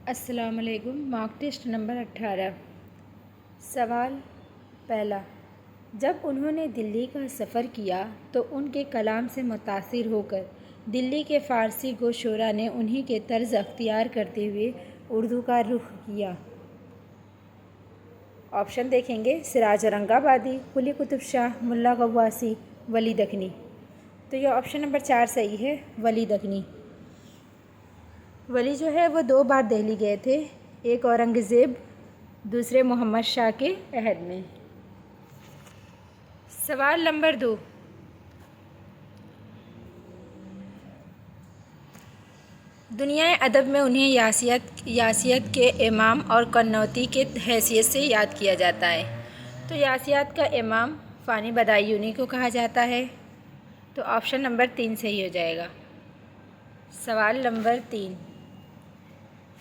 السلام علیکم۔ Mark test number 18۔ سوال پہلا، جب انہوں نے دلی کا سفر کیا تو ان کے کلام سے متاثر ہو کر دلی کے فارسی گو شعراء نے انہی کے طرز اختیار کرتے ہوئے اردو کا رخ کیا۔ آپشن دیکھیں گے: سراج اورنگ آبادی، قلی قطب شاہ، ملا غواصی، ولی دکنی۔ تو یہ آپشن نمبر 4 صحیح ہے، ولی دکنی۔ ولی جو ہے وہ 2 بار دہلی گئے تھے، ایک اورنگزیب، دوسرے محمد شاہ کے عہد میں۔ سوال نمبر 2، دنیائے ادب میں انہیں یاسیات کے امام اور قنوتی کے حیثیت سے یاد کیا جاتا ہے۔ تو یاسیات کا امام فانی بدایونی کو کہا جاتا ہے۔ تو آپشن نمبر 3 صحیح ہو جائے گا۔ سوال نمبر 3،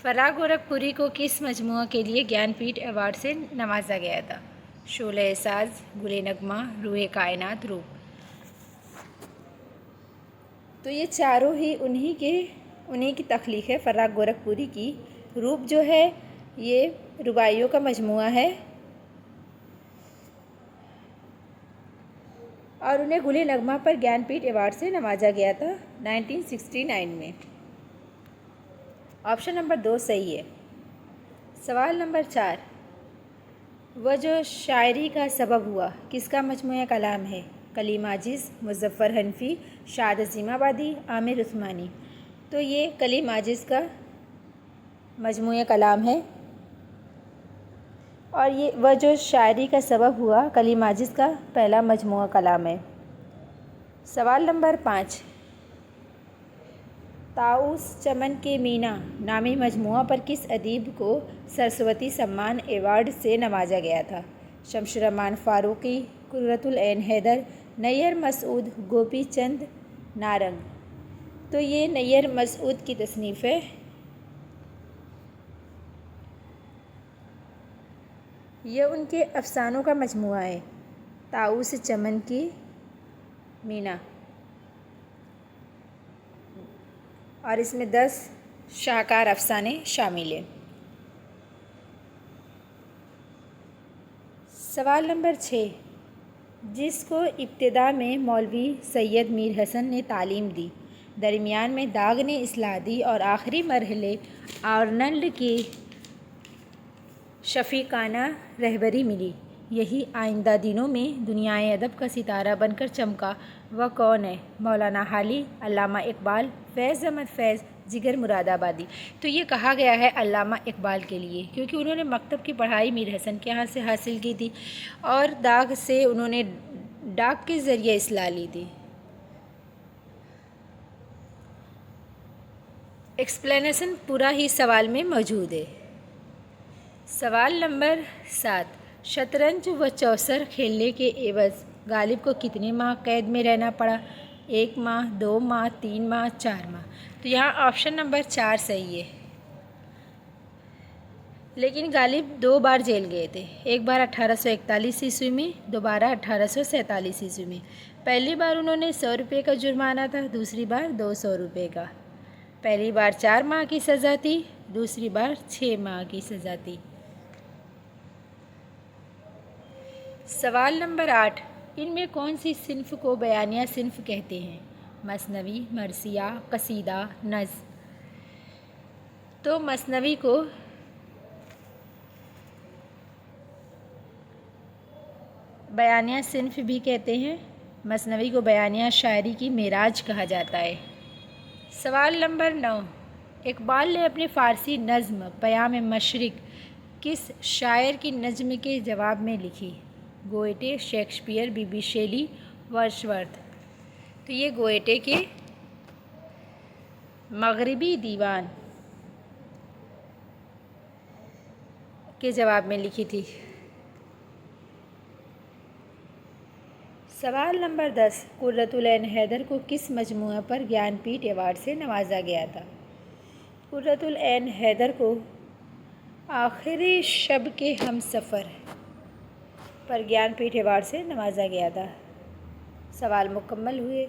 فراغ گورکھپوری کو کس مجموعہ کے لیے گیان پیٹھ ایوارڈ سے نوازا گیا تھا؟ شعلۂ ساز، گل نغمہ، روح کائنات، روپ۔ تو یہ چاروں ہی انہی کی تخلیق ہے، فراغ گورکھپوری کی۔ روپ جو ہے یہ رباعیوں کا مجموعہ ہے اور انہیں گل نغمہ پر گیان پیٹھ ایوارڈ سے نوازا گیا تھا 1969 میں۔ آپشن نمبر 2 صحیح ہے۔ سوال نمبر 4، وہ جو شاعری کا سبب ہوا کس کا مجموعہ کلام ہے؟ کلیم عاجز، مظفر حنفی، شاد عظیم آبادی، عامر عثمانی۔ تو یہ کلیم عاجز کا مجموعہ کلام ہے اور یہ وہ جو شاعری کا سبب ہوا کلیم عاجز کا پہلا مجموعہ کلام ہے۔ سوال نمبر 5، طاؤس چمن کے مینا نامی مجموعہ پر کس ادیب کو سرسوتی سمان ایوارڈ سے نوازا گیا تھا؟ شمس الرحمن فاروقی، قرۃ العین حیدر، نیّر مسعود، گوپی چند نارنگ۔ تو یہ نیّر مسعود کی تصنیف ہے۔ یہ ان کے افسانوں کا مجموعہ ہے، طاؤس چمن کی مینا، اور اس میں 10 شاہکار افسانے شامل ہیں۔ سوال نمبر 6، جس کو ابتدا میں مولوی سید میر حسن نے تعلیم دی، درمیان میں داغ نے اصلاح دی اور آخری مرحلے آرنلڈ کی شفیقانہ رہبری ملی، یہی آئندہ دنوں میں دنیائے ادب کا ستارہ بن کر چمکا، وہ کون ہے؟ مولانا حالی، علامہ اقبال، فیض احمد فیض، جگر مراد آبادی۔ تو یہ کہا گیا ہے علامہ اقبال کے لیے کیونکہ انہوں نے مکتب کی پڑھائی میر حسن کے ہاں سے حاصل کی تھی اور داغ سے انہوں نے ڈاک کے ذریعے اصلاح لی تھی۔ ایکسپلینیشن پورا ہی سوال میں موجود ہے۔ سوال نمبر 7، شطرنج و چوسر کھیلنے کے عوض غالب کو کتنے ماہ قید میں رہنا پڑا؟ 1 ماہ، 2 ماہ، 3 ماہ، 4 ماہ۔ تو یہاں آپشن نمبر 4 صحیح ہے، لیکن غالب 2 بار جیل گئے تھے، ایک بار 1841 عیسوی میں، دوبارہ 1847 عیسوی میں۔ پہلی بار انہوں نے 100 روپے کا جرمانہ تھا، دوسری بار 200 روپے کا۔ پہلی بار 4 ماہ کی سزا تھی، دوسری بار 6 ماہ کی سزا تھی۔ سوال نمبر 8، ان میں کون سی صنف کو بیانیہ صنف کہتے ہیں؟ مثنوی، مرثیہ، قصیدہ، نظم۔ تو مثنوی کو بیانیہ صنف بھی کہتے ہیں، مثنوی کو بیانیہ شاعری کی معراج کہا جاتا ہے۔ سوال نمبر 9، اقبال نے اپنی فارسی نظم پیام مشرق کس شاعر کی نظم کے جواب میں لکھی؟ Goethe, Shakespeare, B B Shelley, Wordsworth. تو یہ گوئٹے کے مغربی دیوان کے جواب میں لکھی تھی۔ سوال نمبر 10، قرۃ العین حیدر کو کس مجموعہ پر گیان پیٹھ ایوارڈ سے نوازا گیا تھا؟ قرۃ العین حیدر کو آخری شب کے ہم سفر پر گیان پیٹھ ایوارڈ سے نوازا گیا تھا۔ سوال مکمل ہوئے۔